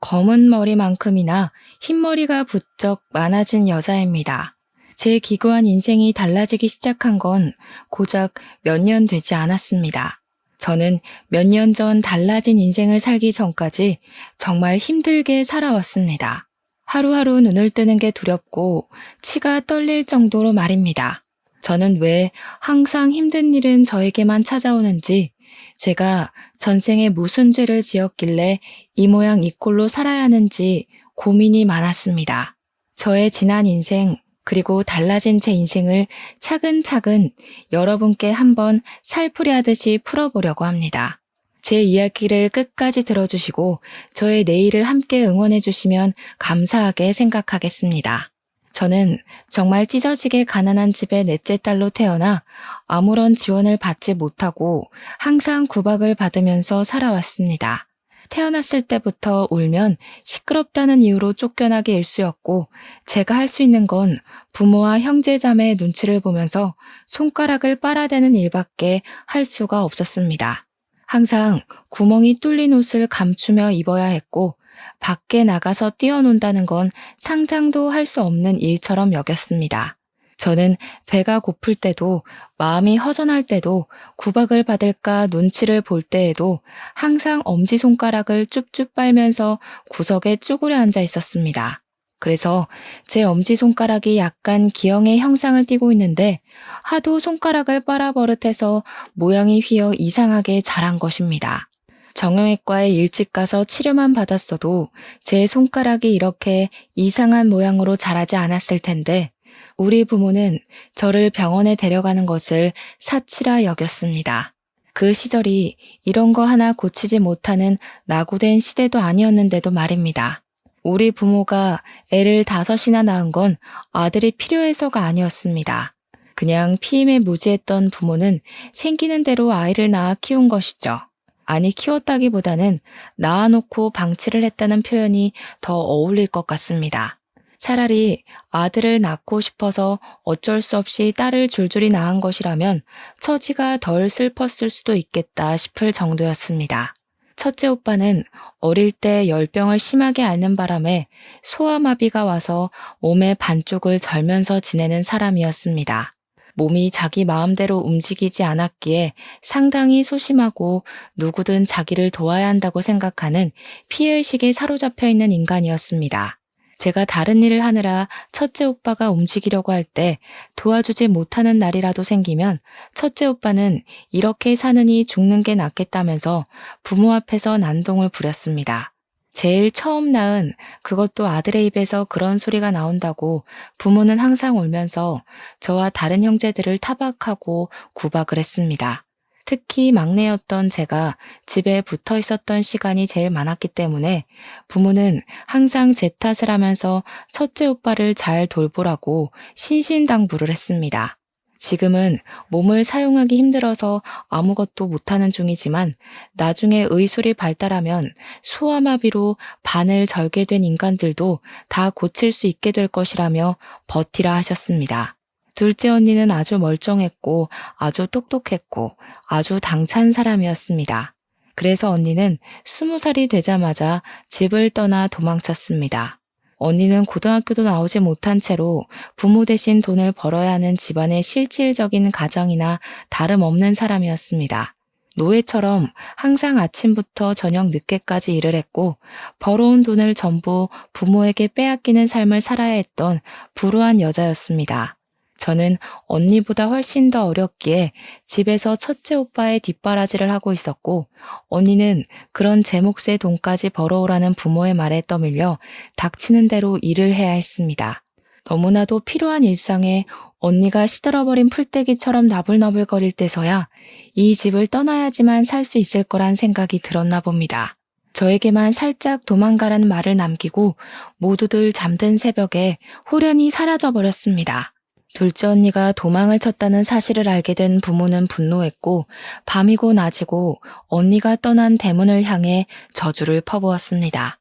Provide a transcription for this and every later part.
검은 머리만큼이나 흰머리가 부쩍 많아진 여자입니다. 제 기구한 인생이 달라지기 시작한 건 고작 몇 년 되지 않았습니다. 저는 몇 년 전 달라진 인생을 살기 전까지 정말 힘들게 살아왔습니다. 하루하루 눈을 뜨는 게 두렵고 치가 떨릴 정도로 말입니다. 저는 왜 항상 힘든 일은 저에게만 찾아오는지, 제가 전생에 무슨 죄를 지었길래 이 모양 이 꼴로 살아야 하는지 고민이 많았습니다. 저의 지난 인생, 그리고 달라진 제 인생을 차근차근 여러분께 한번 살풀이 하듯이 풀어보려고 합니다. 제 이야기를 끝까지 들어주시고 저의 내일을 함께 응원해 주시면 감사하게 생각하겠습니다. 저는 정말 찢어지게 가난한 집의 넷째 딸로 태어나 아무런 지원을 받지 못하고 항상 구박을 받으면서 살아왔습니다. 태어났을 때부터 울면 시끄럽다는 이유로 쫓겨나기 일쑤였고, 제가 할 수 있는 건 부모와 형제자매의 눈치를 보면서 손가락을 빨아대는 일밖에 할 수가 없었습니다. 항상 구멍이 뚫린 옷을 감추며 입어야 했고, 밖에 나가서 뛰어논다는 건 상상도 할 수 없는 일처럼 여겼습니다. 저는 배가 고플 때도, 마음이 허전할 때도, 구박을 받을까 눈치를 볼 때에도 항상 엄지손가락을 쭉쭉 빨면서 구석에 쭈그려 앉아 있었습니다. 그래서 제 엄지손가락이 약간 기형의 형상을 띠고 있는데, 하도 손가락을 빨아버릇해서 모양이 휘어 이상하게 자란 것입니다. 정형외과에 일찍 가서 치료만 받았어도 제 손가락이 이렇게 이상한 모양으로 자라지 않았을 텐데, 우리 부모는 저를 병원에 데려가는 것을 사치라 여겼습니다. 그 시절이 이런 거 하나 고치지 못하는 낙오된 시대도 아니었는데도 말입니다. 우리 부모가 애를 5이나 낳은 건 아들이 필요해서가 아니었습니다. 그냥 피임에 무지했던 부모는 생기는 대로 아이를 낳아 키운 것이죠. 아니, 키웠다기보다는 낳아놓고 방치를 했다는 표현이 더 어울릴 것 같습니다. 차라리 아들을 낳고 싶어서 어쩔 수 없이 딸을 줄줄이 낳은 것이라면 처지가 덜 슬펐을 수도 있겠다 싶을 정도였습니다. 첫째 오빠는 어릴 때 열병을 심하게 앓는 바람에 소아마비가 와서 몸의 반쪽을 절면서 지내는 사람이었습니다. 몸이 자기 마음대로 움직이지 않았기에 상당히 소심하고 누구든 자기를 도와야 한다고 생각하는 피해의식에 사로잡혀 있는 인간이었습니다. 제가 다른 일을 하느라 첫째 오빠가 움직이려고 할 때 도와주지 못하는 날이라도 생기면 첫째 오빠는 이렇게 사느니 죽는 게 낫겠다면서 부모 앞에서 난동을 부렸습니다. 제일 처음 낳은, 그것도 아들의 입에서 그런 소리가 나온다고 부모는 항상 울면서 저와 다른 형제들을 타박하고 구박을 했습니다. 특히 막내였던 제가 집에 붙어 있었던 시간이 제일 많았기 때문에 부모는 항상 제 탓을 하면서 첫째 오빠를 잘 돌보라고 신신당부를 했습니다. 지금은 몸을 사용하기 힘들어서 아무것도 못하는 중이지만 나중에 의술이 발달하면 소아마비로 반을 절게 된 인간들도 다 고칠 수 있게 될 것이라며 버티라 하셨습니다. 둘째 언니는 아주 멀쩡했고 아주 똑똑했고 아주 당찬 사람이었습니다. 그래서 언니는 20살이 되자마자 집을 떠나 도망쳤습니다. 언니는 고등학교도 나오지 못한 채로 부모 대신 돈을 벌어야 하는 집안의 실질적인 가정이나 다름없는 사람이었습니다. 노예처럼 항상 아침부터 저녁 늦게까지 일을 했고 벌어온 돈을 전부 부모에게 빼앗기는 삶을 살아야 했던 불우한 여자였습니다. 저는 언니보다 훨씬 더 어렸기에 집에서 첫째 오빠의 뒷바라지를 하고 있었고, 언니는 그런 제 몫의 돈까지 벌어오라는 부모의 말에 떠밀려 닥치는 대로 일을 해야 했습니다. 너무나도 필요한 일상에 언니가 시들어버린 풀떼기처럼 나불나불거릴 때서야 이 집을 떠나야지만 살 수 있을 거란 생각이 들었나 봅니다. 저에게만 살짝 도망가라는 말을 남기고 모두들 잠든 새벽에 홀연히 사라져버렸습니다. 둘째 언니가 도망을 쳤다는 사실을 알게 된 부모는 분노했고, 밤이고 낮이고 언니가 떠난 대문을 향해 저주를 퍼부었습니다.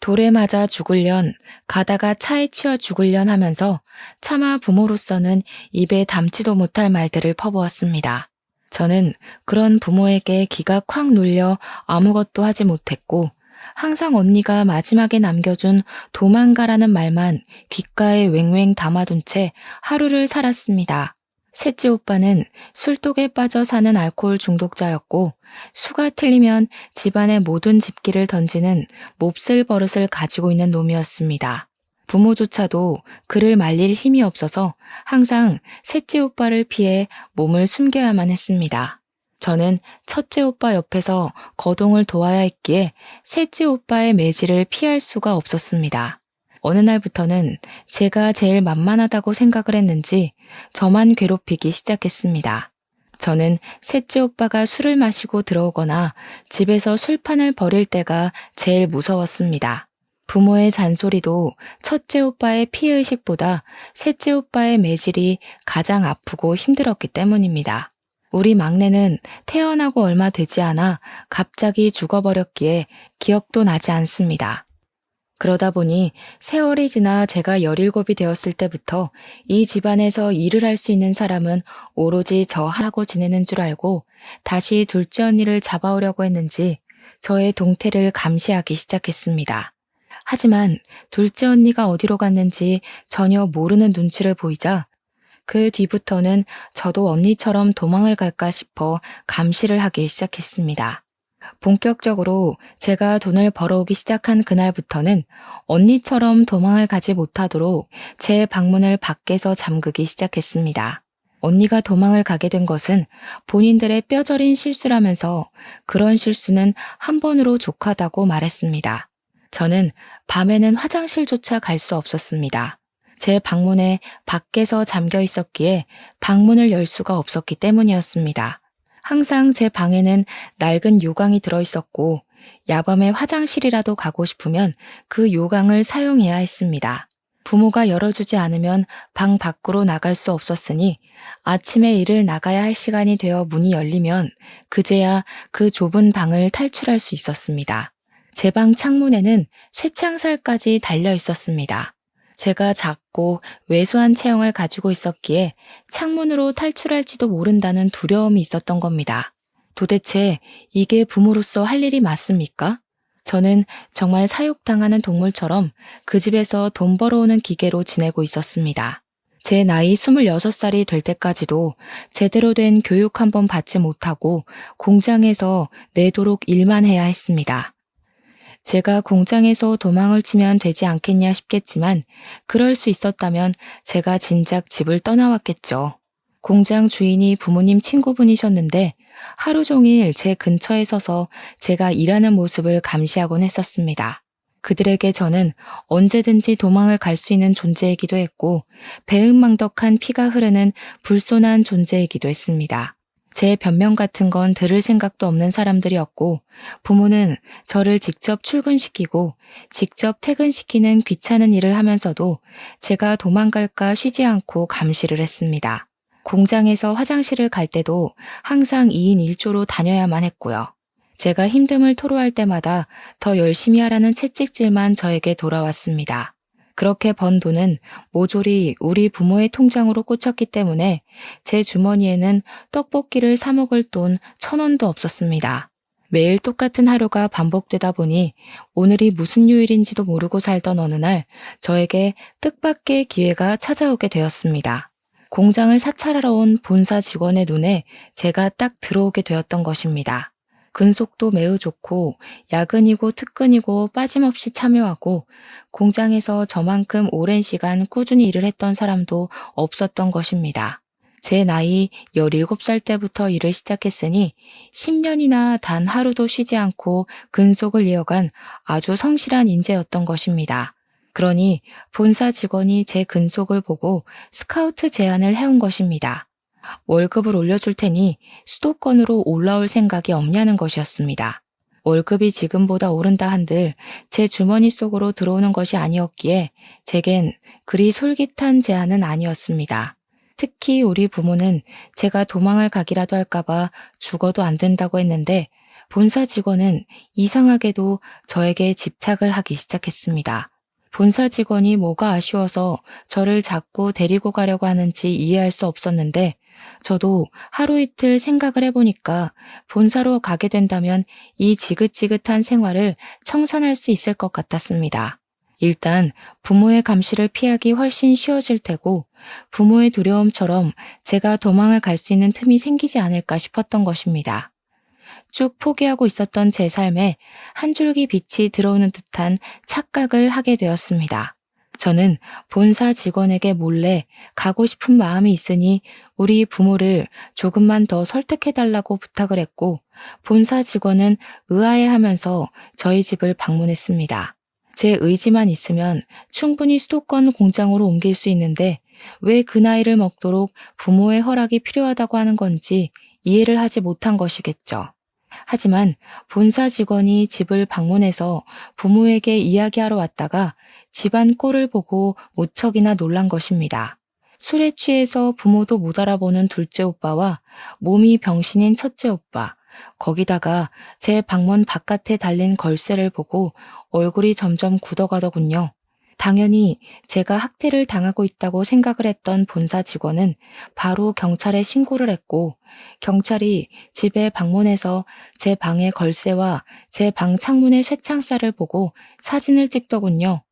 돌에 맞아 죽을련, 가다가 차에 치여 죽을련 하면서 차마 부모로서는 입에 담지도 못할 말들을 퍼부었습니다. 저는 그런 부모에게 기가 콱 눌려 아무것도 하지 못했고, 항상 언니가 마지막에 남겨준 도망가라는 말만 귓가에 왱왱 담아둔 채 하루를 살았습니다. 셋째 오빠는 술독에 빠져 사는 알코올 중독자였고 수가 틀리면 집안의 모든 집기를 던지는 몹쓸 버릇을 가지고 있는 놈이었습니다. 부모조차도 그를 말릴 힘이 없어서 항상 셋째 오빠를 피해 몸을 숨겨야만 했습니다. 저는 첫째 오빠 옆에서 거동을 도와야 했기에 셋째 오빠의 매질을 피할 수가 없었습니다. 어느 날부터는 제가 제일 만만하다고 생각을 했는지 저만 괴롭히기 시작했습니다. 저는 셋째 오빠가 술을 마시고 들어오거나 집에서 술판을 벌일 때가 제일 무서웠습니다. 부모의 잔소리도 첫째 오빠의 피해의식보다 셋째 오빠의 매질이 가장 아프고 힘들었기 때문입니다. 우리 막내는 태어나고 얼마 되지 않아 갑자기 죽어버렸기에 기억도 나지 않습니다. 그러다 보니 세월이 지나 제가 17이 되었을 때부터 이 집안에서 일을 할 수 있는 사람은 오로지 저 하고 지내는 줄 알고 다시 둘째 언니를 잡아오려고 했는지 저의 동태를 감시하기 시작했습니다. 하지만 둘째 언니가 어디로 갔는지 전혀 모르는 눈치를 보이자 그 뒤부터는 저도 언니처럼 도망을 갈까 싶어 감시를 하기 시작했습니다. 본격적으로 제가 돈을 벌어오기 시작한 그날부터는 언니처럼 도망을 가지 못하도록 제 방문을 밖에서 잠그기 시작했습니다. 언니가 도망을 가게 된 것은 본인들의 뼈저린 실수라면서 그런 실수는 한 번으로 족하다고 말했습니다. 저는 밤에는 화장실조차 갈 수 없었습니다. 제 방문에 밖에서 잠겨 있었기에 방문을 열 수가 없었기 때문이었습니다. 항상 제 방에는 낡은 요강이 들어있었고 야밤에 화장실이라도 가고 싶으면 그 요강을 사용해야 했습니다. 부모가 열어주지 않으면 방 밖으로 나갈 수 없었으니 아침에 일을 나가야 할 시간이 되어 문이 열리면 그제야 그 좁은 방을 탈출할 수 있었습니다. 제 방 창문에는 쇠창살까지 달려 있었습니다. 제가 작고 왜소한 체형을 가지고 있었기에 창문으로 탈출할지도 모른다는 두려움이 있었던 겁니다. 도대체 이게 부모로서 할 일이 맞습니까? 저는 정말 사육당하는 동물처럼 그 집에서 돈 벌어오는 기계로 지내고 있었습니다. 제 나이 26살이 될 때까지도 제대로 된 교육 한 번 받지 못하고 공장에서 내도록 일만 해야 했습니다. 제가 공장에서 도망을 치면 되지 않겠냐 싶겠지만 그럴 수 있었다면 제가 진작 집을 떠나왔겠죠. 공장 주인이 부모님 친구분이셨는데 하루 종일 제 근처에 서서 제가 일하는 모습을 감시하곤 했었습니다. 그들에게 저는 언제든지 도망을 갈 수 있는 존재이기도 했고 배은망덕한 피가 흐르는 불손한 존재이기도 했습니다. 제 변명 같은 건 들을 생각도 없는 사람들이었고 부모는 저를 직접 출근시키고 직접 퇴근시키는 귀찮은 일을 하면서도 제가 도망갈까 쉬지 않고 감시를 했습니다. 공장에서 화장실을 갈 때도 항상 2인 1조로 다녀야만 했고요. 제가 힘듦을 토로할 때마다 더 열심히 하라는 채찍질만 저에게 돌아왔습니다. 그렇게 번 돈은 모조리 우리 부모의 통장으로 꽂혔기 때문에 제 주머니에는 떡볶이를 사 먹을 돈 1,000원도 없었습니다. 매일 똑같은 하루가 반복되다 보니 오늘이 무슨 요일인지도 모르고 살던 어느 날 저에게 뜻밖의 기회가 찾아오게 되었습니다. 공장을 사찰하러 온 본사 직원의 눈에 제가 딱 들어오게 되었던 것입니다. 근속도 매우 좋고 야근이고 특근이고 빠짐없이 참여하고 공장에서 저만큼 오랜 시간 꾸준히 일을 했던 사람도 없었던 것입니다. 제 나이 17살 때부터 일을 시작했으니 10년이나 단 하루도 쉬지 않고 근속을 이어간 아주 성실한 인재였던 것입니다. 그러니 본사 직원이 제 근속을 보고 스카우트 제안을 해온 것입니다. 월급을 올려줄 테니 수도권으로 올라올 생각이 없냐는 것이었습니다. 월급이 지금보다 오른다 한들 제 주머니 속으로 들어오는 것이 아니었기에 제겐 그리 솔깃한 제안은 아니었습니다. 특히 우리 부모는 제가 도망을 가기라도 할까봐 죽어도 안 된다고 했는데 본사 직원은 이상하게도 저에게 집착을 하기 시작했습니다. 본사 직원이 뭐가 아쉬워서 저를 자꾸 데리고 가려고 하는지 이해할 수 없었는데 저도 하루 이틀 생각을 해보니까 본사로 가게 된다면 이 지긋지긋한 생활을 청산할 수 있을 것 같았습니다. 일단 부모의 감시를 피하기 훨씬 쉬워질 테고 부모의 두려움처럼 제가 도망을 갈 수 있는 틈이 생기지 않을까 싶었던 것입니다. 쭉 포기하고 있었던 제 삶에 한 줄기 빛이 들어오는 듯한 착각을 하게 되었습니다. 저는 본사 직원에게 몰래 가고 싶은 마음이 있으니 우리 부모를 조금만 더 설득해달라고 부탁을 했고 본사 직원은 의아해하면서 저희 집을 방문했습니다. 제 의지만 있으면 충분히 수도권 공장으로 옮길 수 있는데 왜 그 나이를 먹도록 부모의 허락이 필요하다고 하는 건지 이해를 하지 못한 것이겠죠. 하지만 본사 직원이 집을 방문해서 부모에게 이야기하러 왔다가 집안 꼴을 보고 무척이나 놀란 것입니다. 술에 취해서 부모도 못 알아보는 둘째 오빠와 몸이 병신인 첫째 오빠, 거기다가 제 방문 바깥에 달린 걸쇠를 보고 얼굴이 점점 굳어가더군요. 당연히 제가 학대를 당하고 있다고 생각을 했던 본사 직원은 바로 경찰에 신고를 했고 경찰이 집에 방문해서 제 방의 걸쇠와 제 방 창문의 쇠창살을 보고 사진을 찍더군요.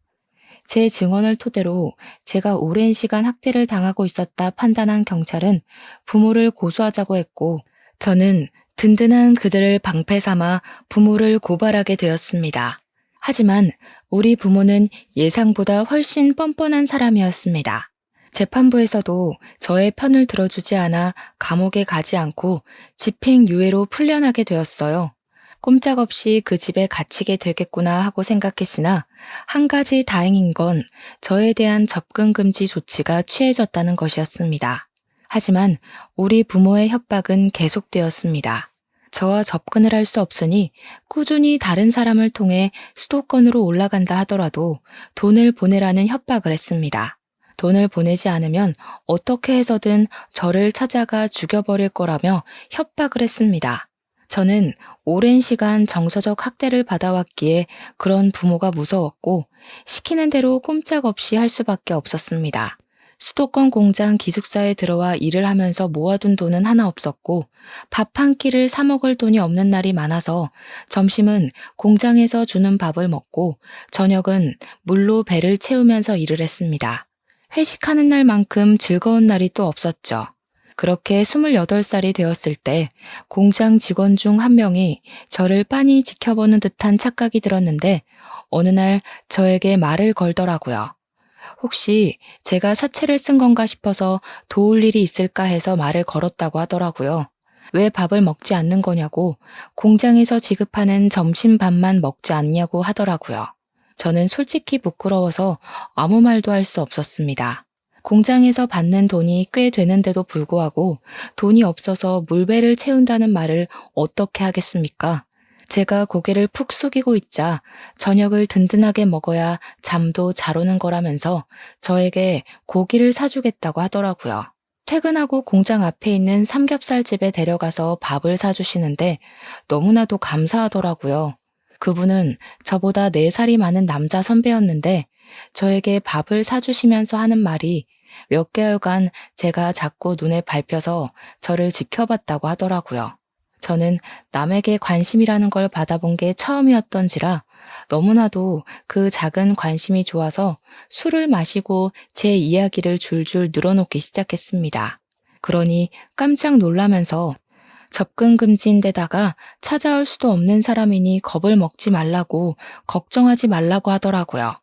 제 증언을 토대로 제가 오랜 시간 학대를 당하고 있었다 판단한 경찰은 부모를 고소하자고 했고 저는 든든한 그들을 방패 삼아 부모를 고발하게 되었습니다. 하지만 우리 부모는 예상보다 훨씬 뻔뻔한 사람이었습니다. 재판부에서도 저의 편을 들어주지 않아 감옥에 가지 않고 집행유예로 풀려나게 되었어요. 꼼짝없이 그 집에 갇히게 되겠구나 하고 생각했으나 한 가지 다행인 건 저에 대한 접근 금지 조치가 취해졌다는 것이었습니다. 하지만 우리 부모의 협박은 계속되었습니다. 저와 접근을 할 수 없으니 꾸준히 다른 사람을 통해 수도권으로 올라간다 하더라도 돈을 보내라는 협박을 했습니다. 돈을 보내지 않으면 어떻게 해서든 저를 찾아가 죽여버릴 거라며 협박을 했습니다. 저는 오랜 시간 정서적 학대를 받아왔기에 그런 부모가 무서웠고 시키는 대로 꼼짝없이 할 수밖에 없었습니다. 수도권 공장 기숙사에 들어와 일을 하면서 모아둔 돈은 하나 없었고 밥 한 끼를 사 먹을 돈이 없는 날이 많아서 점심은 공장에서 주는 밥을 먹고 저녁은 물로 배를 채우면서 일을 했습니다. 회식하는 날만큼 즐거운 날이 또 없었죠. 그렇게 28살이 되었을 때 공장 직원 중 한 명이 저를 빤히 지켜보는 듯한 착각이 들었는데 어느 날 저에게 말을 걸더라고요. 혹시 제가 사채를 쓴 건가 싶어서 도울 일이 있을까 해서 말을 걸었다고 하더라고요. 왜 밥을 먹지 않는 거냐고 공장에서 지급하는 점심밥만 먹지 않냐고 하더라고요. 저는 솔직히 부끄러워서 아무 말도 할 수 없었습니다. 공장에서 받는 돈이 꽤 되는데도 불구하고 돈이 없어서 물배를 채운다는 말을 어떻게 하겠습니까? 제가 고개를 푹 숙이고 있자 저녁을 든든하게 먹어야 잠도 잘 오는 거라면서 저에게 고기를 사주겠다고 하더라고요. 퇴근하고 공장 앞에 있는 삼겹살집에 데려가서 밥을 사주시는데 너무나도 감사하더라고요. 그분은 저보다 4살이 많은 남자 선배였는데 저에게 밥을 사주시면서 하는 말이 몇 개월간 제가 자꾸 눈에 밟혀서 저를 지켜봤다고 하더라고요. 저는 남에게 관심이라는 걸 받아본 게 처음이었던지라 너무나도 그 작은 관심이 좋아서 술을 마시고 제 이야기를 줄줄 늘어놓기 시작했습니다. 그러니 깜짝 놀라면서 접근 금지인데다가 찾아올 수도 없는 사람이니 겁을 먹지 말라고 걱정하지 말라고 하더라고요.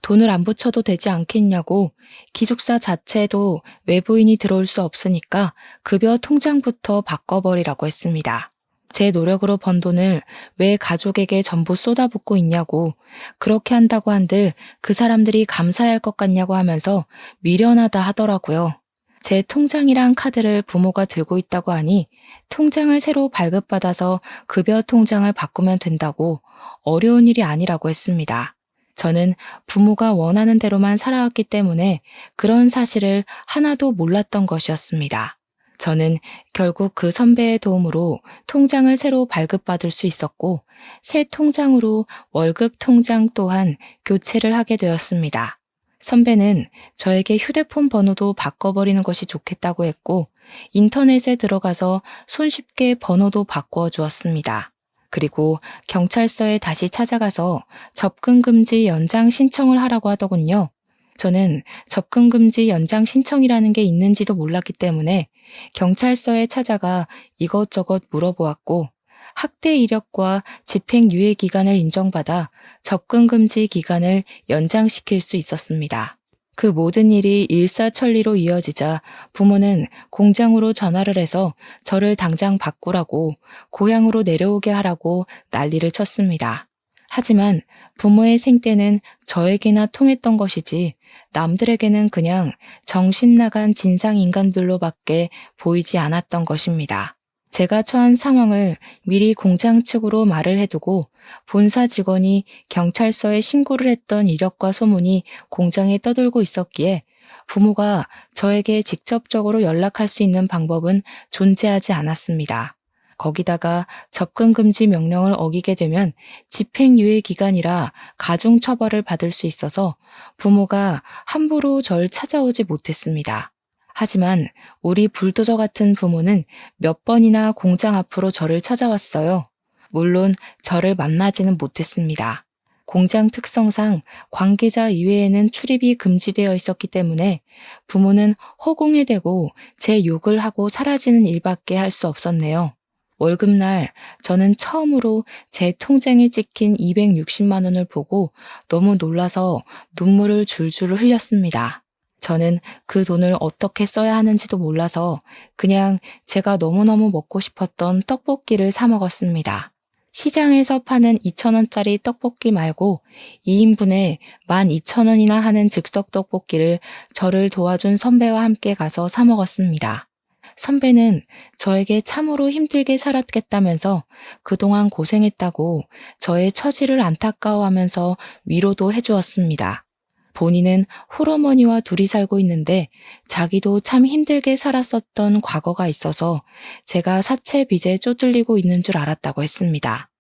돈을 안 붙여도 되지 않겠냐고 기숙사 자체도 외부인이 들어올 수 없으니까 급여 통장부터 바꿔버리라고 했습니다. 제 노력으로 번 돈을 왜 가족에게 전부 쏟아붓고 있냐고 그렇게 한다고 한들 그 사람들이 감사할 것 같냐고 하면서 미련하다 하더라고요. 제 통장이랑 카드를 부모가 들고 있다고 하니 통장을 새로 발급받아서 급여 통장을 바꾸면 된다고 어려운 일이 아니라고 했습니다. 저는 부모가 원하는 대로만 살아왔기 때문에 그런 사실을 하나도 몰랐던 것이었습니다. 저는 결국 그 선배의 도움으로 통장을 새로 발급받을 수 있었고 새 통장으로 월급 통장 또한 교체를 하게 되었습니다. 선배는 저에게 휴대폰 번호도 바꿔버리는 것이 좋겠다고 했고 인터넷에 들어가서 손쉽게 번호도 바꾸어 주었습니다. 그리고 경찰서에 다시 찾아가서 접근금지 연장 신청을 하라고 하더군요. 저는 접근금지 연장 신청이라는 게 있는지도 몰랐기 때문에 경찰서에 찾아가 이것저것 물어보았고, 학대 이력과 집행유예 기간을 인정받아 접근금지 기간을 연장시킬 수 있었습니다. 그 모든 일이 일사천리로 이어지자 부모는 공장으로 전화를 해서 저를 당장 바꾸라고, 고향으로 내려오게 하라고 난리를 쳤습니다. 하지만 부모의 생때는 저에게나 통했던 것이지 남들에게는 그냥 정신 나간 진상인간들로밖에 보이지 않았던 것입니다. 제가 처한 상황을 미리 공장 측으로 말을 해두고 본사 직원이 경찰서에 신고를 했던 이력과 소문이 공장에 떠돌고 있었기에 부모가 저에게 직접적으로 연락할 수 있는 방법은 존재하지 않았습니다. 거기다가 접근금지 명령을 어기게 되면 집행유예 기간이라 가중처벌을 받을 수 있어서 부모가 함부로 절 찾아오지 못했습니다. 하지만 우리 불도저 같은 부모는 몇 번이나 공장 앞으로 저를 찾아왔어요. 물론 저를 만나지는 못했습니다. 공장 특성상 관계자 이외에는 출입이 금지되어 있었기 때문에 부모는 허공에 대고 제 욕을 하고 사라지는 일밖에 할 수 없었네요. 월급날 저는 처음으로 제 통장에 찍힌 260만 원을 보고 너무 놀라서 눈물을 줄줄 흘렸습니다. 저는 그 돈을 어떻게 써야 하는지도 몰라서 그냥 제가 너무너무 먹고 싶었던 떡볶이를 사 먹었습니다. 시장에서 파는 2,000원짜리 떡볶이 말고 2인분에 12,000원이나 하는 즉석 떡볶이를 저를 도와준 선배와 함께 가서 사 먹었습니다. 선배는 저에게 참으로 힘들게 살았겠다면서 그동안 고생했다고 저의 처지를 안타까워하면서 위로도 해주었습니다. 본인은 홀어머니와 둘이 살고 있는데 자기도 참 힘들게 살았었던 과거가 있어서 제가 사채 빚에 쪼들리고 있는 줄 알았다고 했습니다.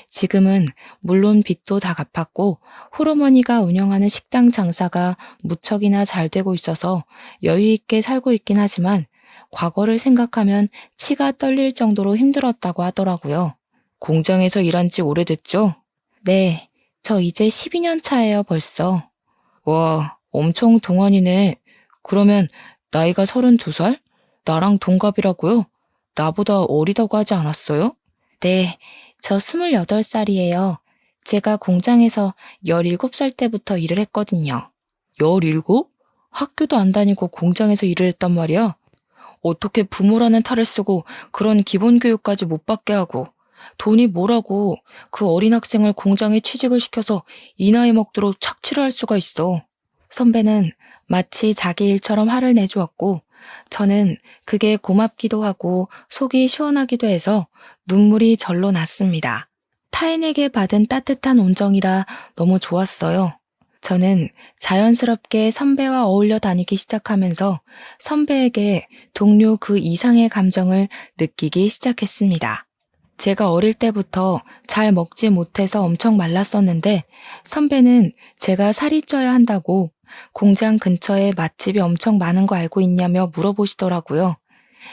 지금은 물론 빚도 다 갚았고 홀어머니가 운영하는 식당 장사가 무척이나 잘 되고 있어서 여유 있게 살고 있긴 하지만 과거를 생각하면 치가 떨릴 정도로 힘들었다고 하더라고요. 공장에서 일한 지 오래됐죠? 네, 저 이제 12년 차예요, 벌써. 와, 엄청 동안이네. 그러면 나이가 32살? 나랑 동갑이라고요? 나보다 어리다고 하지 않았어요? 네, 저 28살이에요. 제가 공장에서 17살 때부터 일을 했거든요. 17? 학교도 안 다니고 공장에서 일을 했단 말이야? 어떻게 부모라는 탈을 쓰고 그런 기본 교육까지 못 받게 하고 돈이 뭐라고 그 어린 학생을 공장에 취직을 시켜서 이 나이 먹도록 착취를 할 수가 있어. 선배는 마치 자기 일처럼 화를 내주었고 저는 그게 고맙기도 하고 속이 시원하기도 해서 눈물이 절로 났습니다. 타인에게 받은 따뜻한 온정이라 너무 좋았어요. 저는 자연스럽게 선배와 어울려 다니기 시작하면서 선배에게 동료 그 이상의 감정을 느끼기 시작했습니다. 제가 어릴 때부터 잘 먹지 못해서 엄청 말랐었는데 선배는 제가 살이 쪄야 한다고 공장 근처에 맛집이 엄청 많은 거 알고 있냐며 물어보시더라고요.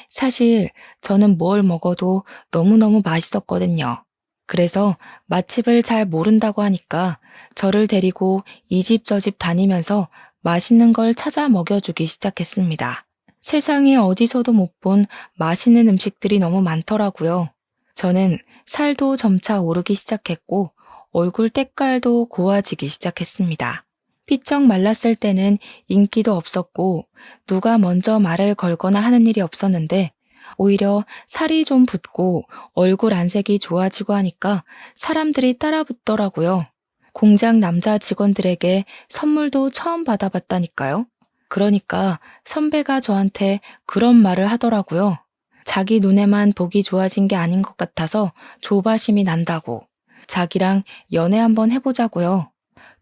사실 저는 뭘 먹어도 너무너무 맛있었거든요. 그래서 맛집을 잘 모른다고 하니까 저를 데리고 이 집 저 집 다니면서 맛있는 걸 찾아 먹여주기 시작했습니다. 세상에 어디서도 못 본 맛있는 음식들이 너무 많더라고요. 저는 살도 점차 오르기 시작했고 얼굴 때깔도 고와지기 시작했습니다. 삐쩍 말랐을 때는 인기도 없었고 누가 먼저 말을 걸거나 하는 일이 없었는데 오히려 살이 좀 붙고 얼굴 안색이 좋아지고 하니까 사람들이 따라붙더라고요. 공장 남자 직원들에게 선물도 처음 받아봤다니까요. 그러니까 선배가 저한테 그런 말을 하더라고요. 자기 눈에만 보기 좋아진 게 아닌 것 같아서 조바심이 난다고. 자기랑 연애 한번 해보자고요.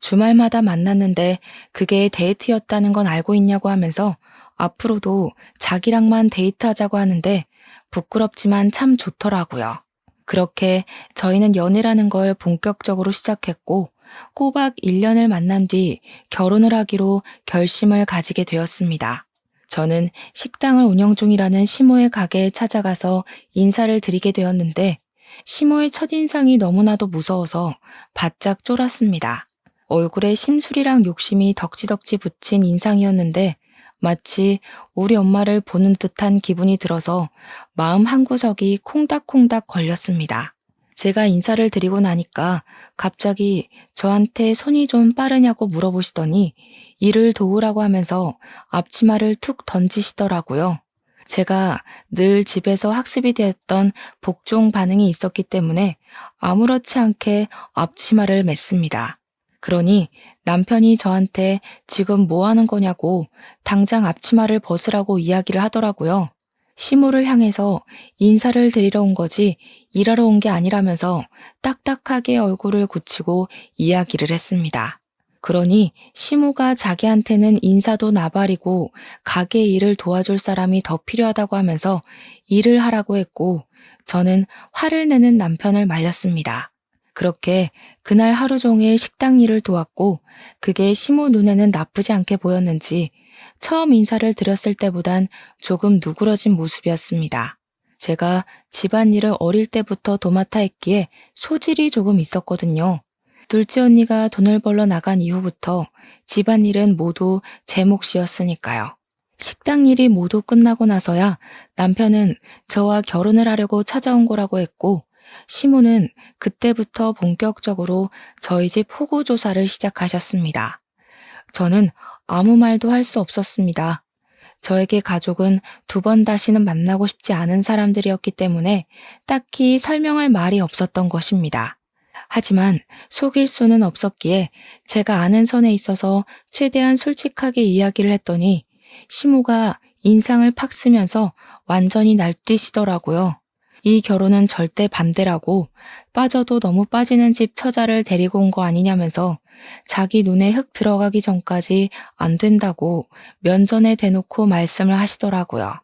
주말마다 만났는데 그게 데이트였다는 건 알고 있냐고 하면서 앞으로도 자기랑만 데이트하자고 하는데 부끄럽지만 참 좋더라고요. 그렇게 저희는 연애라는 걸 본격적으로 시작했고 꼬박 1년을 만난 뒤 결혼을 하기로 결심을 가지게 되었습니다. 저는 식당을 운영 중이라는 시모의 가게에 찾아가서 인사를 드리게 되었는데 시모의 첫인상이 너무나도 무서워서 바짝 쫄았습니다. 얼굴에 심술이랑 욕심이 덕지덕지 붙인 인상이었는데 마치 우리 엄마를 보는 듯한 기분이 들어서 마음 한구석이 콩닥콩닥 걸렸습니다. 제가 인사를 드리고 나니까 갑자기 저한테 손이 좀 빠르냐고 물어보시더니 일을 도우라고 하면서 앞치마를 툭 던지시더라고요. 제가 늘 집에서 학습이 되었던 복종 반응이 있었기 때문에 아무렇지 않게 앞치마를 맸습니다. 그러니 남편이 저한테 지금 뭐 하는 거냐고 당장 앞치마를 벗으라고 이야기를 하더라고요. 시모를 향해서 인사를 드리러 온 거지 일하러 온 게 아니라면서 딱딱하게 얼굴을 굳히고 이야기를 했습니다. 그러니 시모가 자기한테는 인사도 나발이고 가게 일을 도와줄 사람이 더 필요하다고 하면서 일을 하라고 했고 저는 화를 내는 남편을 말렸습니다. 그렇게 그날 하루 종일 식당 일을 도왔고 그게 시모 눈에는 나쁘지 않게 보였는지 처음 인사를 드렸을 때보단 조금 누그러진 모습이었습니다. 제가 집안일을 어릴 때부터 도맡아 했기에 소질이 조금 있었거든요. 둘째 언니가 돈을 벌러 나간 이후부터 집안일은 모두 제 몫이었으니까요. 식당 일이 모두 끝나고 나서야 남편은 저와 결혼을 하려고 찾아온 거라고 했고 시모는 그때부터 본격적으로 저희 집 호구 조사를 시작하셨습니다. 저는 아무 말도 할 수 없었습니다. 저에게 가족은 두 번 다시는 만나고 싶지 않은 사람들이었기 때문에 딱히 설명할 말이 없었던 것입니다. 하지만 속일 수는 없었기에 제가 아는 선에 있어서 최대한 솔직하게 이야기를 했더니 시모가 인상을 팍 쓰면서 완전히 날뛰시더라고요. 이 결혼은 절대 반대라고 빠져도 너무 빠지는 집 처자를 데리고 온 거 아니냐면서 자기 눈에 흙 들어가기 전까지 안 된다고 면전에 대놓고 말씀을 하시더라고요.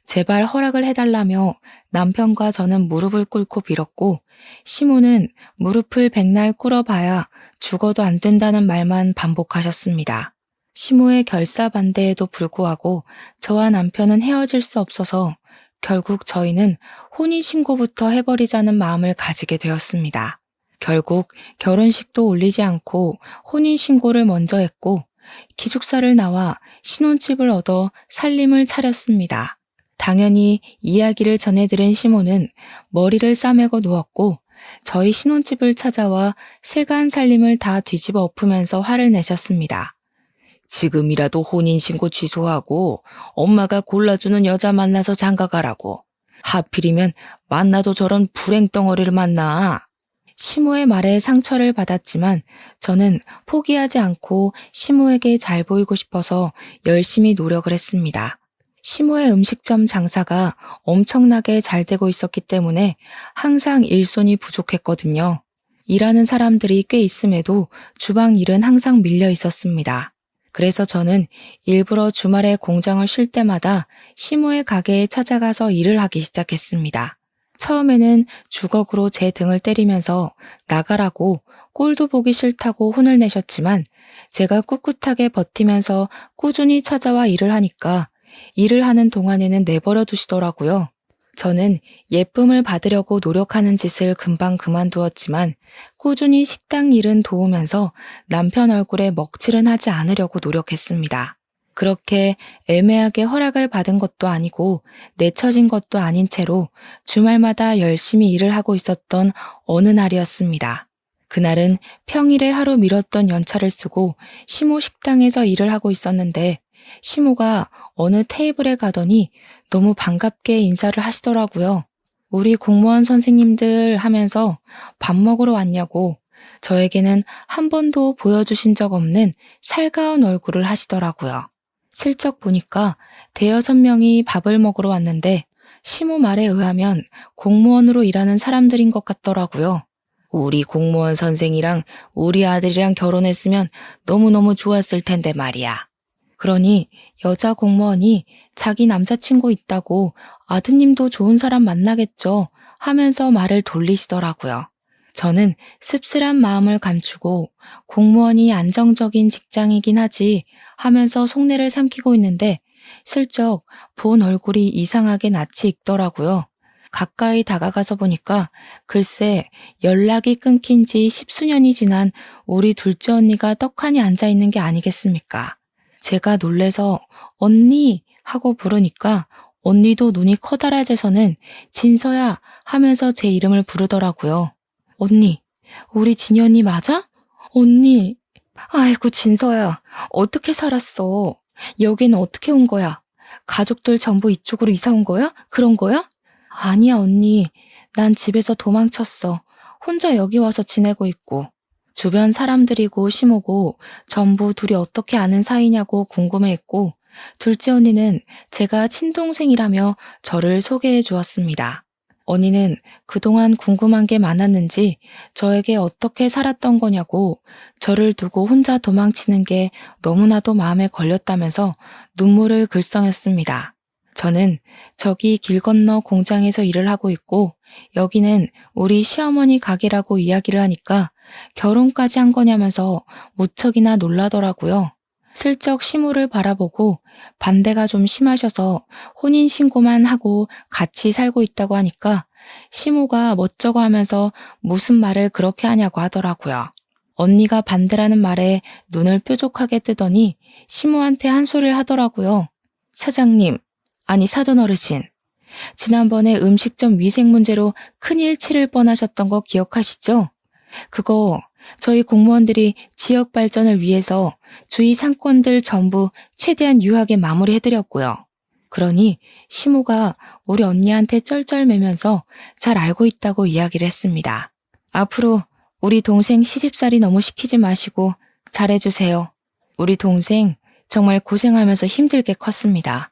제발 허락을 해달라며 남편과 저는 무릎을 꿇고 빌었고 시모는 무릎을 백날 꿇어봐야 죽어도 안 된다는 말만 반복하셨습니다. 시모의 결사반대에도 불구하고 저와 남편은 헤어질 수 없어서 결국 저희는 혼인신고부터 해버리자는 마음을 가지게 되었습니다. 결국 결혼식도 올리지 않고 혼인신고를 먼저 했고 기숙사를 나와 신혼집을 얻어 살림을 차렸습니다. 당연히 이야기를 전해들은 시모는 머리를 싸매고 누웠고 저희 신혼집을 찾아와 세간 살림을 다 뒤집어 엎으면서 화를 내셨습니다. 지금이라도 혼인신고 취소하고 엄마가 골라주는 여자 만나서 장가가라고. 하필이면 만나도 저런 불행덩어리를 만나. 시모의 말에 상처를 받았지만 저는 포기하지 않고 시모에게 잘 보이고 싶어서 열심히 노력을 했습니다. 시모의 음식점 장사가 엄청나게 잘 되고 있었기 때문에 항상 일손이 부족했거든요. 일하는 사람들이 꽤 있음에도 주방 일은 항상 밀려 있었습니다. 그래서 저는 일부러 주말에 공장을 쉴 때마다 시모의 가게에 찾아가서 일을 하기 시작했습니다. 처음에는 주걱으로 제 등을 때리면서 나가라고 꼴도 보기 싫다고 혼을 내셨지만 제가 꿋꿋하게 버티면서 꾸준히 찾아와 일을 하니까 일을 하는 동안에는 내버려 두시더라고요. 저는 예쁨을 받으려고 노력하는 짓을 금방 그만두었지만 꾸준히 식당 일은 도우면서 남편 얼굴에 먹칠은 하지 않으려고 노력했습니다. 그렇게 애매하게 허락을 받은 것도 아니고 내쳐진 것도 아닌 채로 주말마다 열심히 일을 하고 있었던 어느 날이었습니다. 그날은 평일에 하루 미뤘던 연차를 쓰고 시모 식당에서 일을 하고 있었는데 시모가 어느 테이블에 가더니 너무 반갑게 인사를 하시더라고요. 우리 공무원 선생님들 하면서 밥 먹으러 왔냐고 저에게는 한 번도 보여주신 적 없는 살가운 얼굴을 하시더라고요. 슬쩍 보니까 대여섯 명이 밥을 먹으러 왔는데 시모 말에 의하면 공무원으로 일하는 사람들인 것 같더라고요. 우리 공무원 선생이랑 우리 아들이랑 결혼했으면 너무너무 좋았을 텐데 말이야. 그러니 여자 공무원이 자기 남자친구 있다고 아드님도 좋은 사람 만나겠죠 하면서 말을 돌리시더라고요. 저는 씁쓸한 마음을 감추고 공무원이 안정적인 직장이긴 하지 하면서 속내를 삼키고 있는데 슬쩍 본 얼굴이 이상하게 낯이 익더라고요. 가까이 다가가서 보니까 글쎄 연락이 끊긴 지 십수년이 지난 우리 둘째 언니가 떡하니 앉아있는 게 아니겠습니까? 제가 놀래서 언니 하고 부르니까 언니도 눈이 커다랗아져서는 진서야 하면서 제 이름을 부르더라고요. 언니, 우리 진이 언니 맞아? 언니, 아이고 진서야, 어떻게 살았어? 여기는 어떻게 온 거야? 가족들 전부 이쪽으로 이사 온 거야? 그런 거야? 아니야 언니, 난 집에서 도망쳤어. 혼자 여기 와서 지내고 있고. 주변 사람들이고 시모고 전부 둘이 어떻게 아는 사이냐고 궁금해했고 둘째 언니는 제가 친동생이라며 저를 소개해 주었습니다. 언니는 그동안 궁금한 게 많았는지 저에게 어떻게 살았던 거냐고 저를 두고 혼자 도망치는 게 너무나도 마음에 걸렸다면서 눈물을 글썽였습니다. 저는 저기 길 건너 공장에서 일을 하고 있고 여기는 우리 시어머니 가게라고 이야기를 하니까 결혼까지 한 거냐면서 무척이나 놀라더라고요. 슬쩍 시모를 바라보고 반대가 좀 심하셔서 혼인신고만 하고 같이 살고 있다고 하니까 시모가 멋쩍어 하면서 무슨 말을 그렇게 하냐고 하더라고요. 언니가 반대라는 말에 눈을 뾰족하게 뜨더니 시모한테 한 소리를 하더라고요. 사장님, 아니 사돈어르신, 지난번에 음식점 위생 문제로 큰일 치를 뻔하셨던 거 기억하시죠? 그거 저희 공무원들이 지역 발전을 위해서 주위 상권들 전부 최대한 유하게 마무리해드렸고요. 그러니 시모가 우리 언니한테 쩔쩔매면서 잘 알고 있다고 이야기를 했습니다. 앞으로 우리 동생 시집살이 너무 시키지 마시고 잘해주세요. 우리 동생 정말 고생하면서 힘들게 컸습니다.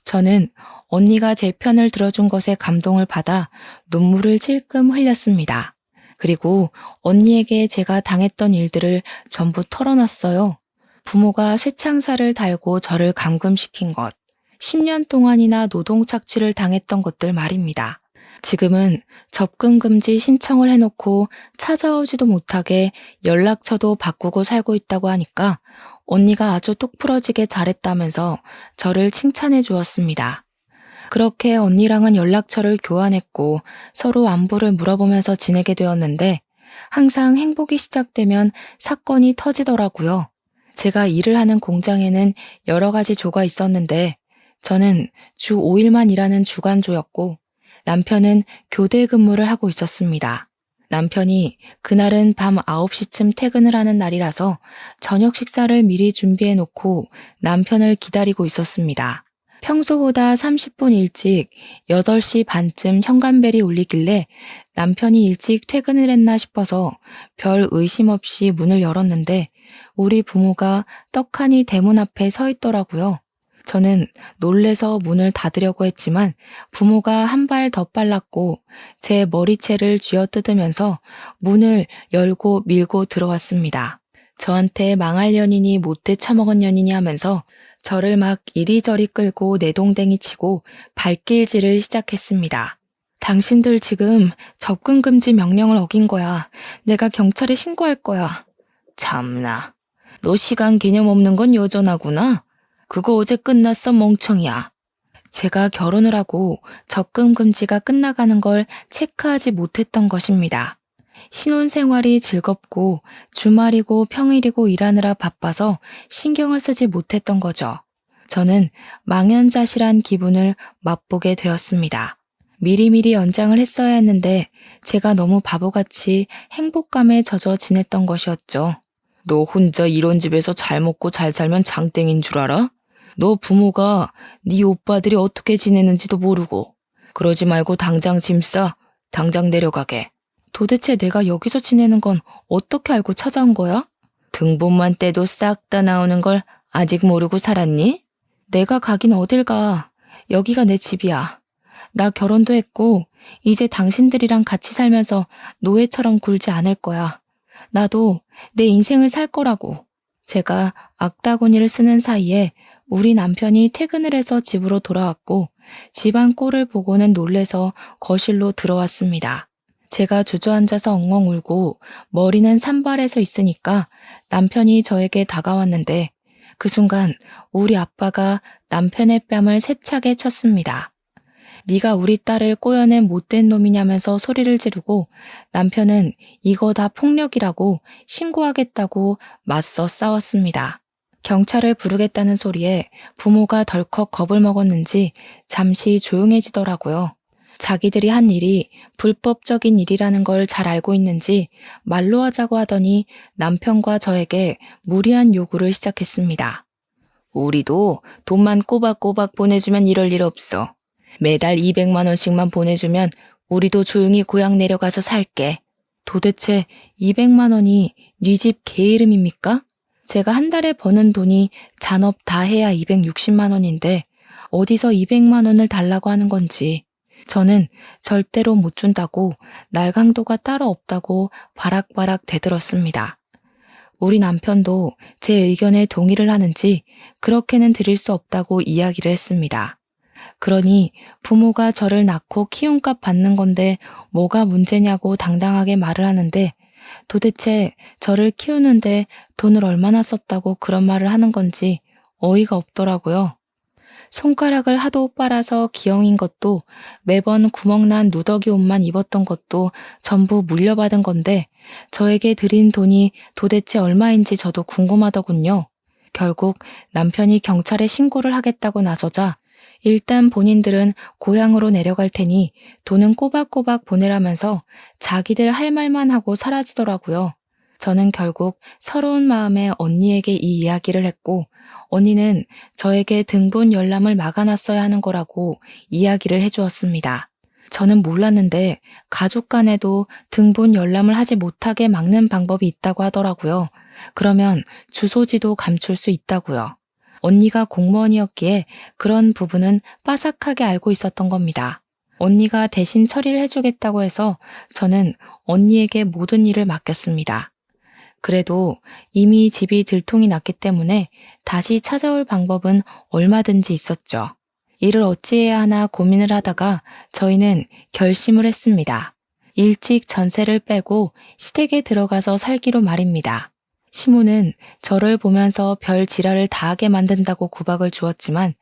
저는 언니가 제 편을 들어준 것에 감동을 받아 눈물을 찔끔 흘렸습니다. 그리고 언니에게 제가 당했던 일들을 전부 털어놨어요. 부모가 쇠창살을 달고 저를 감금시킨 것, 10년 동안이나 노동 착취를 당했던 것들 말입니다. 지금은 접근금지 신청을 해놓고 찾아오지도 못하게 연락처도 바꾸고 살고 있다고 하니까 언니가 아주 똑부러지게 잘했다면서 저를 칭찬해 주었습니다. 그렇게 언니랑은 연락처를 교환했고 서로 안부를 물어보면서 지내게 되었는데 항상 행복이 시작되면 사건이 터지더라고요. 제가 일을 하는 공장에는 여러 가지 조가 있었는데 저는 주 5일만 일하는 주간조였고 남편은 교대 근무를 하고 있었습니다. 남편이 그날은 밤 9시쯤 퇴근을 하는 날이라서 저녁 식사를 미리 준비해 놓고 남편을 기다리고 있었습니다. 평소보다 30분 일찍 8시 반쯤 현관벨이 울리길래 남편이 일찍 퇴근을 했나 싶어서 별 의심 없이 문을 열었는데 우리 부모가 떡하니 대문 앞에 서 있더라고요. 저는 놀래서 문을 닫으려고 했지만 부모가 한 발 더 빨랐고 제 머리채를 쥐어뜯으면서 문을 열고 밀고 들어왔습니다. 저한테 망할 년이니 못돼 처먹은 년이니 하면서 저를 막 이리저리 끌고 내동댕이 치고 발길질을 시작했습니다. 당신들 지금 접근금지 명령을 어긴 거야. 내가 경찰에 신고할 거야. 참나, 너 시간 개념 없는 건 여전하구나. 그거 어제 끝났어 멍청이야. 제가 결혼을 하고 접근금지가 끝나가는 걸 체크하지 못했던 것입니다. 신혼생활이 즐겁고 주말이고 평일이고 일하느라 바빠서 신경을 쓰지 못했던 거죠. 저는 망연자실한 기분을 맛보게 되었습니다. 미리미리 연장을 했어야 했는데 제가 너무 바보같이 행복감에 젖어 지냈던 것이었죠. 너 혼자 이런 집에서 잘 먹고 잘 살면 장땡인 줄 알아? 너 부모가 네 오빠들이 어떻게 지내는지도 모르고. 그러지 말고 당장 짐 싸. 당장 내려가게. 도대체 내가 여기서 지내는 건 어떻게 알고 찾아온 거야? 등본만 떼도 싹 다 나오는 걸 아직 모르고 살았니? 내가 가긴 어딜 가. 여기가 내 집이야. 나 결혼도 했고 이제 당신들이랑 같이 살면서 노예처럼 굴지 않을 거야. 나도 내 인생을 살 거라고. 제가 악다구니를 쓰는 사이에 우리 남편이 퇴근을 해서 집으로 돌아왔고 집안 꼴을 보고는 놀래서 거실로 들어왔습니다. 제가 주저앉아서 엉엉 울고 머리는 산발해서 있으니까 남편이 저에게 다가왔는데 그 순간 우리 아빠가 남편의 뺨을 세차게 쳤습니다. 네가 우리 딸을 꼬여낸 못된 놈이냐면서 소리를 지르고 남편은 이거 다 폭력이라고 신고하겠다고 맞서 싸웠습니다. 경찰을 부르겠다는 소리에 부모가 덜컥 겁을 먹었는지 잠시 조용해지더라고요. 자기들이 한 일이 불법적인 일이라는 걸 잘 알고 있는지 말로 하자고 하더니 남편과 저에게 무리한 요구를 시작했습니다. 우리도 돈만 꼬박꼬박 보내주면 이럴 일 없어. 매달 200만 원씩만 보내주면 우리도 조용히 고향 내려가서 살게. 도대체 200만 원이 네 집 개 이름입니까? 제가 한 달에 버는 돈이 잔업 다 해야 260만 원인데 어디서 200만 원을 달라고 하는 건지. 저는 절대로 못 준다고 날강도가 따로 없다고 바락바락 대들었습니다. 우리 남편도 제 의견에 동의를 하는지 그렇게는 드릴 수 없다고 이야기를 했습니다. 그러니 부모가 저를 낳고 키움값 받는 건데 뭐가 문제냐고 당당하게 말을 하는데 도대체 저를 키우는데 돈을 얼마나 썼다고 그런 말을 하는 건지 어이가 없더라고요. 손가락을 하도 빨아서 기형인 것도 매번 구멍난 누더기 옷만 입었던 것도 전부 물려받은 건데 저에게 드린 돈이 도대체 얼마인지 저도 궁금하더군요. 결국 남편이 경찰에 신고를 하겠다고 나서자 일단 본인들은 고향으로 내려갈 테니 돈은 꼬박꼬박 보내라면서 자기들 할 말만 하고 사라지더라고요. 저는 결국 서러운 마음에 언니에게 이 이야기를 했고 언니는 저에게 등본 열람을 막아놨어야 하는 거라고 이야기를 해주었습니다. 저는 몰랐는데 가족 간에도 등본 열람을 하지 못하게 막는 방법이 있다고 하더라고요. 그러면 주소지도 감출 수 있다고요. 언니가 공무원이었기에 그런 부분은 빠삭하게 알고 있었던 겁니다. 언니가 대신 처리를 해주겠다고 해서 저는 언니에게 모든 일을 맡겼습니다. 그래도 이미 집이 들통이 났기 때문에 다시 찾아올 방법은 얼마든지 있었죠. 이를 어찌해야 하나 고민을 하다가 저희는 결심을 했습니다. 일찍 전세를 빼고 시댁에 들어가서 살기로 말입니다. 시모는 저를 보면서 별 지랄을 다 하게 만든다고 구박을 주었지만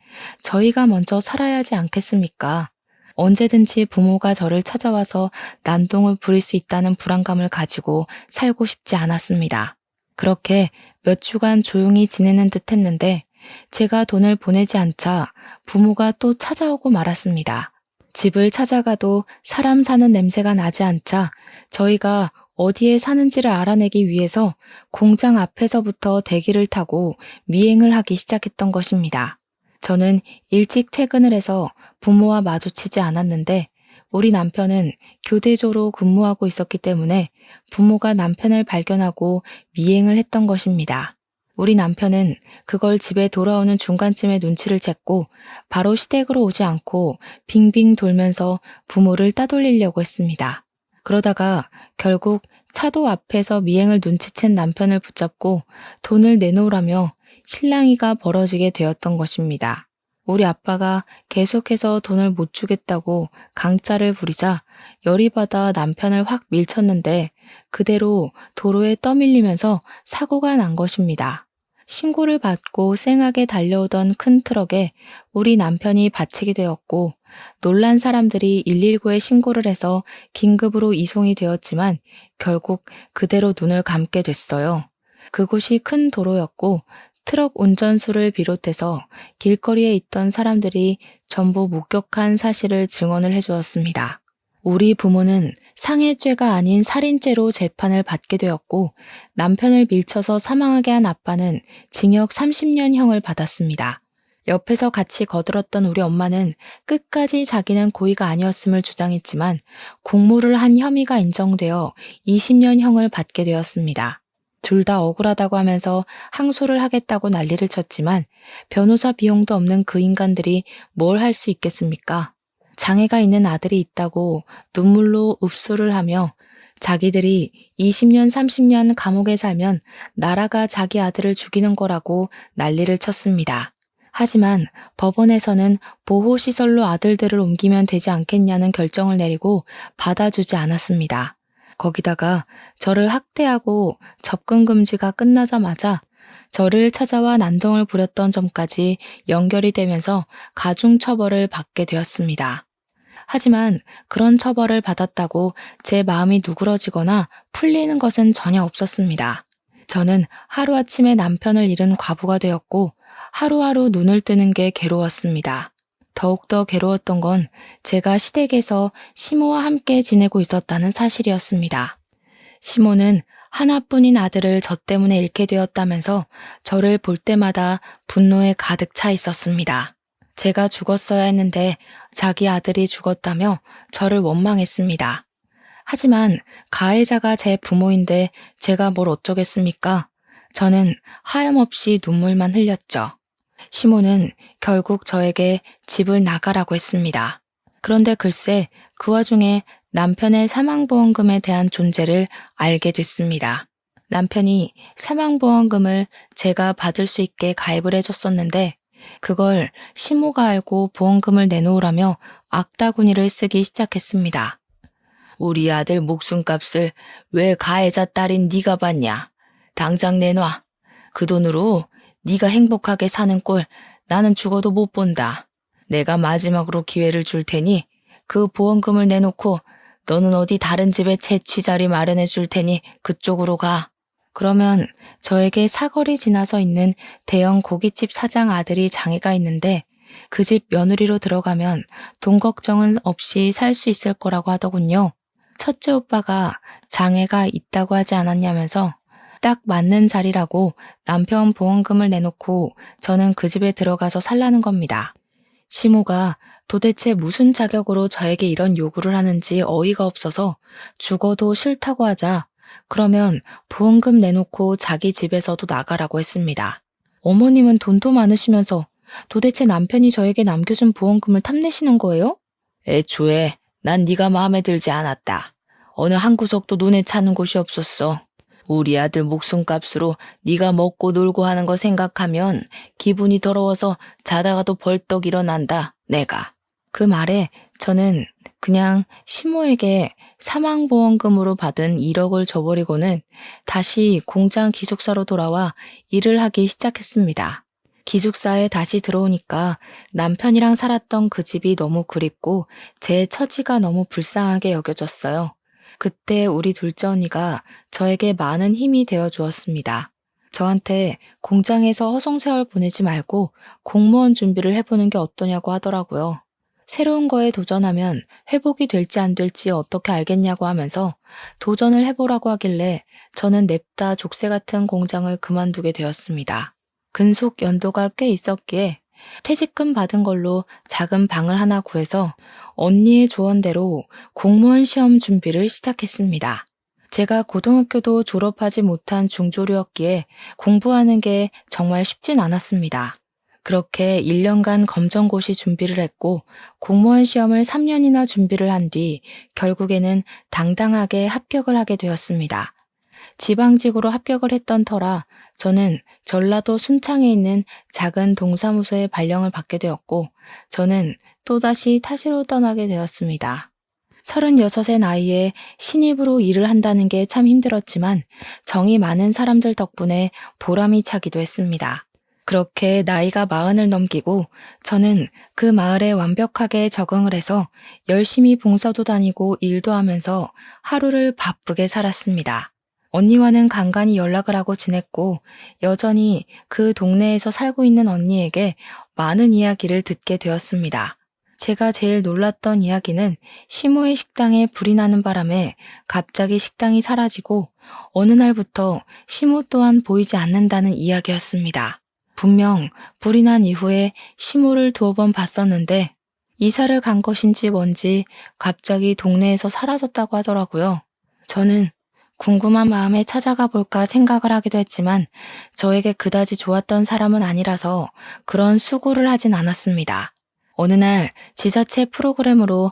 저희가 먼저 살아야 하지 않겠습니까? 언제든지 부모가 저를 찾아와서 난동을 부릴 수 있다는 불안감을 가지고 살고 싶지 않았습니다. 그렇게 몇 주간 조용히 지내는 듯 했는데 제가 돈을 보내지 않자 부모가 또 찾아오고 말았습니다. 집을 찾아가도 사람 사는 냄새가 나지 않자 저희가 어디에 사는지를 알아내기 위해서 공장 앞에서부터 대기를 타고 미행을 하기 시작했던 것입니다. 저는 일찍 퇴근을 해서 부모와 마주치지 않았는데 우리 남편은 교대조로 근무하고 있었기 때문에 부모가 남편을 발견하고 미행을 했던 것입니다. 우리 남편은 그걸 집에 돌아오는 중간쯤에 눈치를 챘고 바로 시댁으로 오지 않고 빙빙 돌면서 부모를 따돌리려고 했습니다. 그러다가 결국 차도 앞에서 미행을 눈치챈 남편을 붙잡고 돈을 내놓으라며 실랑이가 벌어지게 되었던 것입니다. 우리 아빠가 계속해서 돈을 못 주겠다고 강짜를 부리자 열이 받아 남편을 확 밀쳤는데 그대로 도로에 떠밀리면서 사고가 난 것입니다. 신고를 받고 쌩하게 달려오던 큰 트럭에 우리 남편이 받치게 되었고 놀란 사람들이 119에 신고를 해서 긴급으로 이송이 되었지만 결국 그대로 눈을 감게 됐어요. 그곳이 큰 도로였고 트럭 운전수를 비롯해서 길거리에 있던 사람들이 전부 목격한 사실을 증언을 해주었습니다. 우리 부모는 상해죄가 아닌 살인죄로 재판을 받게 되었고 남편을 밀쳐서 사망하게 한 아빠는 징역 30년형을 받았습니다. 옆에서 같이 거들었던 우리 엄마는 끝까지 자기는 고의가 아니었음을 주장했지만 공모를 한 혐의가 인정되어 20년형을 받게 되었습니다. 둘 다 억울하다고 하면서 항소를 하겠다고 난리를 쳤지만 변호사 비용도 없는 그 인간들이 뭘 할 수 있겠습니까? 장애가 있는 아들이 있다고 눈물로 읍소를 하며 자기들이 20년, 30년 감옥에 살면 나라가 자기 아들을 죽이는 거라고 난리를 쳤습니다. 하지만 법원에서는 보호시설로 아들들을 옮기면 되지 않겠냐는 결정을 내리고 받아주지 않았습니다. 거기다가 저를 학대하고 접근 금지가 끝나자마자 저를 찾아와 난동을 부렸던 점까지 연결이 되면서 가중처벌을 받게 되었습니다. 하지만 그런 처벌을 받았다고 제 마음이 누그러지거나 풀리는 것은 전혀 없었습니다. 저는 하루아침에 남편을 잃은 과부가 되었고 하루하루 눈을 뜨는 게 괴로웠습니다. 더욱더 괴로웠던 건 제가 시댁에서 시모와 함께 지내고 있었다는 사실이었습니다. 시모는 하나뿐인 아들을 저 때문에 잃게 되었다면서 저를 볼 때마다 분노에 가득 차 있었습니다. 제가 죽었어야 했는데 자기 아들이 죽었다며 저를 원망했습니다. 하지만 가해자가 제 부모인데 제가 뭘 어쩌겠습니까? 저는 하염없이 눈물만 흘렸죠. 시모는 결국 저에게 집을 나가라고 했습니다. 그런데 글쎄 그 와중에 남편의 사망보험금에 대한 존재를 알게 됐습니다. 남편이 사망보험금을 제가 받을 수 있게 가입을 해줬었는데 그걸 시모가 알고 보험금을 내놓으라며 악다구니를 쓰기 시작했습니다. 우리 아들 목숨값을 왜 가해자 딸인 네가 받냐? 당장 내놔. 그 돈으로 네가 행복하게 사는 꼴 나는 죽어도 못 본다. 내가 마지막으로 기회를 줄 테니 그 보험금을 내놓고 너는 어디 다른 집에 채취자리 마련해 줄 테니 그쪽으로 가. 그러면 저에게 사거리 지나서 있는 대형 고깃집 사장 아들이 장애가 있는데 그 집 며느리로 들어가면 돈 걱정은 없이 살 수 있을 거라고 하더군요. 첫째 오빠가 장애가 있다고 하지 않았냐면서 딱 맞는 자리라고 남편 보험금을 내놓고 저는 그 집에 들어가서 살라는 겁니다. 시모가 도대체 무슨 자격으로 저에게 이런 요구를 하는지 어이가 없어서 죽어도 싫다고 하자 그러면 보험금 내놓고 자기 집에서도 나가라고 했습니다. 어머님은 돈도 많으시면서 도대체 남편이 저에게 남겨준 보험금을 탐내시는 거예요? 애초에 난 네가 마음에 들지 않았다. 어느 한 구석도 눈에 차는 곳이 없었어. 우리 아들 목숨값으로 네가 먹고 놀고 하는 거 생각하면 기분이 더러워서 자다가도 벌떡 일어난다, 내가. 그 말에 저는 그냥 시모에게 사망보험금으로 받은 1억을 줘버리고는 다시 공장 기숙사로 돌아와 일을 하기 시작했습니다. 기숙사에 다시 들어오니까 남편이랑 살았던 그 집이 너무 그립고 제 처지가 너무 불쌍하게 여겨졌어요. 그때 우리 둘째 언니가 저에게 많은 힘이 되어 주었습니다. 저한테 공장에서 허송세월 보내지 말고 공무원 준비를 해보는 게 어떠냐고 하더라고요. 새로운 거에 도전하면 회복이 될지 안 될지 어떻게 알겠냐고 하면서 도전을 해보라고 하길래 저는 냅다 족쇄 같은 공장을 그만두게 되었습니다. 근속 연도가 꽤 있었기에 퇴직금 받은 걸로 작은 방을 하나 구해서 언니의 조언대로 공무원 시험 준비를 시작했습니다. 제가 고등학교도 졸업하지 못한 중졸이었기에 공부하는 게 정말 쉽진 않았습니다. 그렇게 1년간 검정고시 준비를 했고 공무원 시험을 3년이나 준비를 한 뒤 결국에는 당당하게 합격을 하게 되었습니다. 지방직으로 합격을 했던 터라 저는 전라도 순창에 있는 작은 동사무소에 발령을 받게 되었고 저는 또다시 타지로 떠나게 되었습니다. 36의 나이에 신입으로 일을 한다는 게 참 힘들었지만 정이 많은 사람들 덕분에 보람이 차기도 했습니다. 그렇게 나이가 40을 넘기고 저는 그 마을에 완벽하게 적응을 해서 열심히 봉사도 다니고 일도 하면서 하루를 바쁘게 살았습니다. 언니와는 간간히 연락을 하고 지냈고 여전히 그 동네에서 살고 있는 언니에게 많은 이야기를 듣게 되었습니다. 제가 제일 놀랐던 이야기는 시모의 식당에 불이 나는 바람에 갑자기 식당이 사라지고 어느 날부터 시모 또한 보이지 않는다는 이야기였습니다. 분명 불이 난 이후에 시모를 2번 봤었는데 이사를 간 것인지 뭔지 갑자기 동네에서 사라졌다고 하더라고요. 저는 궁금한 마음에 찾아가 볼까 생각을 하기도 했지만 저에게 그다지 좋았던 사람은 아니라서 그런 수고를 하진 않았습니다. 어느 날 지자체 프로그램으로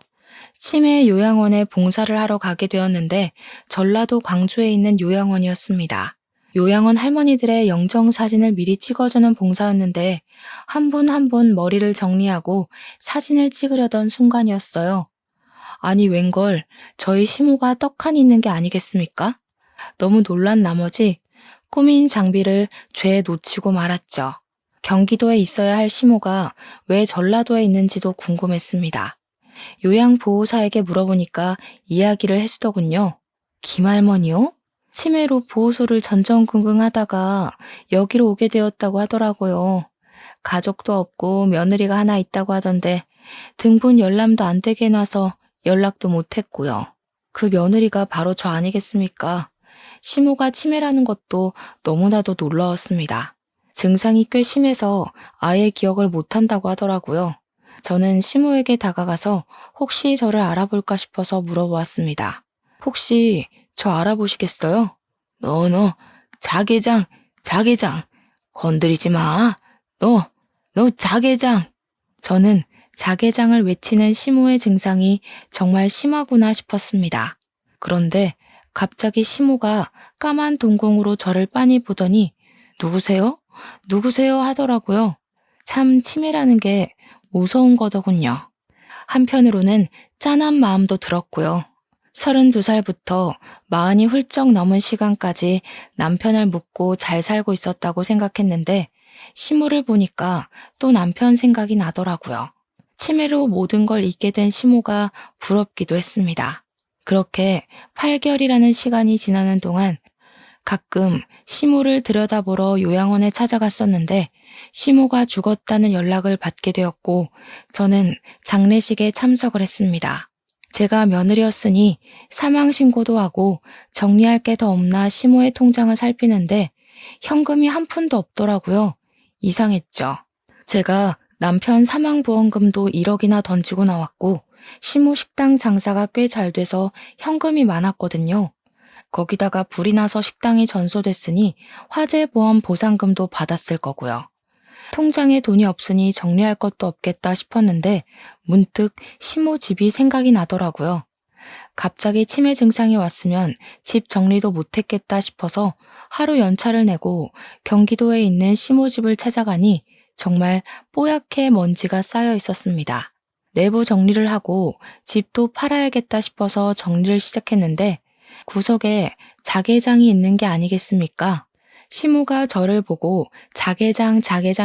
치매 요양원에 봉사를 하러 가게 되었는데 전라도 광주에 있는 요양원이었습니다. 요양원 할머니들의 영정사진을 미리 찍어주는 봉사였는데 한 분 한 분 머리를 정리하고 사진을 찍으려던 순간이었어요. 아니 웬걸 저희 시모가 떡하니 있는 게 아니겠습니까? 너무 놀란 나머지 꾸민 장비를 죄에 놓치고 말았죠. 경기도에 있어야 할 시모가 왜 전라도에 있는지도 궁금했습니다. 요양보호사에게 물어보니까 이야기를 해주더군요. 김할머니요? 치매로 보호소를 전전긍긍하다가 여기로 오게 되었다고 하더라고요. 가족도 없고 며느리가 하나 있다고 하던데 등본 열람도 안 되게 해놔서 연락도 못했고요. 그 며느리가 바로 저 아니겠습니까? 시모가 치매라는 것도 너무나도 놀라웠습니다. 증상이 꽤 심해서 아예 기억을 못한다고 하더라고요. 저는 시모에게 다가가서 혹시 저를 알아볼까 싶어서 물어보았습니다. 혹시 저 알아보시겠어요? 너, 자개장, 자개장. 건드리지 마. 너 자개장. 저는 자개장을 외치는 시모의 증상이 정말 심하구나 싶었습니다. 그런데 갑자기 시모가 까만 동공으로 저를 빤히 보더니 누구세요? 누구세요? 하더라고요. 참 치매라는 게 무서운 거더군요. 한편으로는 짠한 마음도 들었고요. 32살부터 40이 훌쩍 넘은 시간까지 남편을 묻고 잘 살고 있었다고 생각했는데 시모를 보니까 또 남편 생각이 나더라고요. 치매로 모든 걸 잊게 된 시모가 부럽기도 했습니다. 그렇게 8개월이라는 시간이 지나는 동안 가끔 시모를 들여다보러 요양원에 찾아갔었는데 시모가 죽었다는 연락을 받게 되었고 저는 장례식에 참석을 했습니다. 제가 며느리였으니 사망신고도 하고 정리할 게 더 없나 시모의 통장을 살피는데 현금이 한 푼도 없더라고요. 이상했죠. 제가 남편 사망보험금도 1억이나 던지고 나왔고 시모 식당 장사가 꽤 잘 돼서 현금이 많았거든요. 거기다가 불이 나서 식당이 전소됐으니 화재보험 보상금도 받았을 거고요. 통장에 돈이 없으니 정리할 것도 없겠다 싶었는데 문득 시모 집이 생각이 나더라고요. 갑자기 치매 증상이 왔으면 집 정리도 못했겠다 싶어서 하루 연차를 내고 경기도에 있는 시모 집을 찾아가니 정말 뽀얗게 먼지가 쌓여 있었습니다. 내부 정리를 하고 집도 팔아야겠다 싶어서 정리를 시작했는데 구석에 자개장이 있는 게 아니겠습니까? 시모가 저를 보고 자개장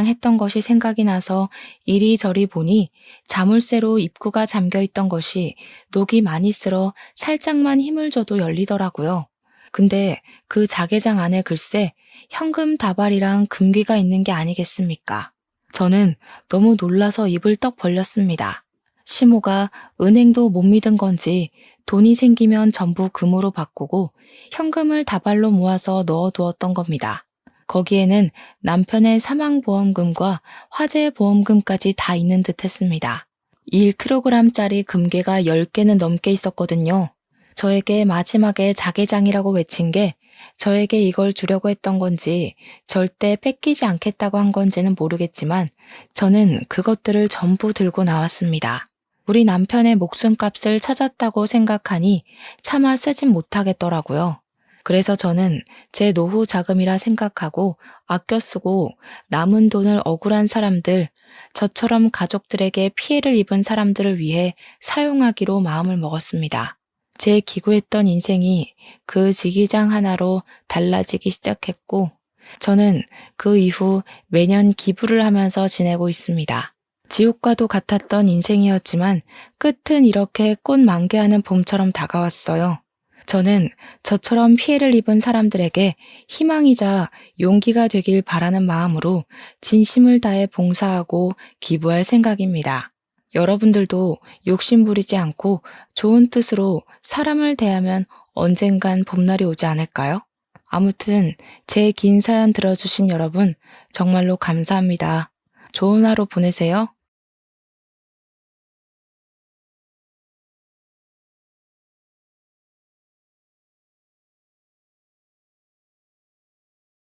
했던 것이 생각이 나서 이리저리 보니 자물쇠로 입구가 잠겨 있던 것이 녹이 많이 쓸어 살짝만 힘을 줘도 열리더라고요. 근데 그 자개장 안에 글쎄 현금 다발이랑 금괴가 있는 게 아니겠습니까? 저는 너무 놀라서 입을 떡 벌렸습니다. 시모가 은행도 못 믿은 건지 돈이 생기면 전부 금으로 바꾸고 현금을 다발로 모아서 넣어두었던 겁니다. 거기에는 남편의 사망보험금과 화재보험금까지 다 있는 듯 했습니다. 1kg짜리 금괴가 10개는 넘게 있었거든요. 저에게 마지막에 자개장이라고 외친 게 저에게 이걸 주려고 했던 건지 절대 뺏기지 않겠다고 한 건지는 모르겠지만 저는 그것들을 전부 들고 나왔습니다. 우리 남편의 목숨값을 찾았다고 생각하니 차마 쓰진 못하겠더라고요. 그래서 저는 제 노후 자금이라 생각하고 아껴 쓰고 남은 돈을 억울한 사람들, 저처럼 가족들에게 피해를 입은 사람들을 위해 사용하기로 마음을 먹었습니다. 제 기구했던 인생이 그 지기장 하나로 달라지기 시작했고 저는 그 이후 매년 기부를 하면서 지내고 있습니다. 지옥과도 같았던 인생이었지만 끝은 이렇게 꽃 만개하는 봄처럼 다가왔어요. 저는 저처럼 피해를 입은 사람들에게 희망이자 용기가 되길 바라는 마음으로 진심을 다해 봉사하고 기부할 생각입니다. 여러분들도 욕심 부리지 않고 좋은 뜻으로 사람을 대하면 언젠간 봄날이 오지 않을까요? 아무튼 제 긴 사연 들어주신 여러분 정말로 감사합니다. 좋은 하루 보내세요.